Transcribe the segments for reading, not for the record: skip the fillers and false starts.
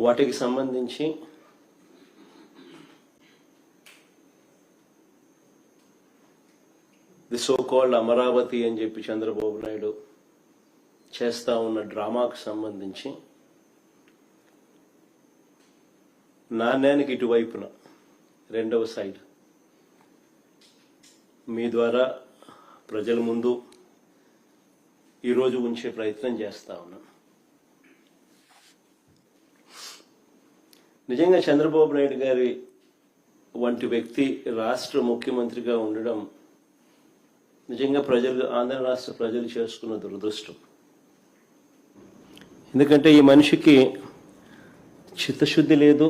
వాటికి సంబంధించి the so called Amaravati అని చెప్పి చంద్రబాబు నాయుడు చేస్తా ఉన్న డ్రామాకు సంబంధించి నాణ్యానికి ఇటువైపున రెండవ సైడ్ మీ ద్వారా ప్రజల ముందు ఈరోజు ఉంచే ప్రయత్నం చేస్తా ఉన్నాను. నిజంగా చంద్రబాబు నాయుడు గారి వంటి వ్యక్తి రాష్ట్ర ముఖ్యమంత్రిగా ఉండడం నిజంగా ఆంధ్ర రాష్ట్ర ప్రజలు చేసుకున్న దురదృష్టం. ఎందుకంటే ఈ మనిషికి చిత్తశుద్ధి లేదు,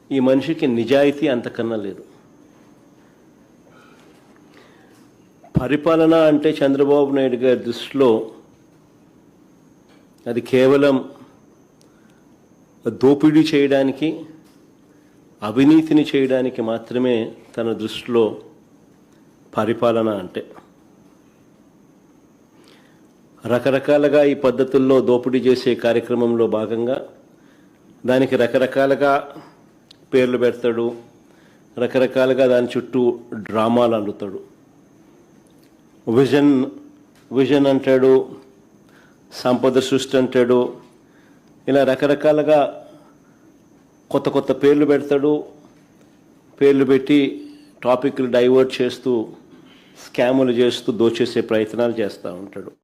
ఈ మనిషికి నిజాయితీ అంతకన్నా లేదు. పరిపాలన అంటే చంద్రబాబు నాయుడు గారి దృష్టిలో అది కేవలం దోపిడీ చేయడానికి, అవినీతిని చేయడానికి మాత్రమే తన దృష్టిలో పరిపాలన అంటే. రకరకాలుగా ఈ పద్ధతుల్లో దోపిడీ చేసే కార్యక్రమంలో భాగంగా దానికి రకరకాలుగా పేర్లు పెడతాడు, రకరకాలుగా దాని చుట్టూ డ్రామాలు అల్లుతాడు. విజన్ అంటాడు, సంపద సృష్టి అంటాడు, ఇలా రకరకాలుగా కొత్త కొత్త పేర్లు పెడతాడు. పేర్లు పెట్టి టాపిక్లు డైవర్ట్ చేస్తూ, స్కాములు చేస్తూ దోచేసే ప్రయత్నాలు చేస్తూ ఉంటాడు.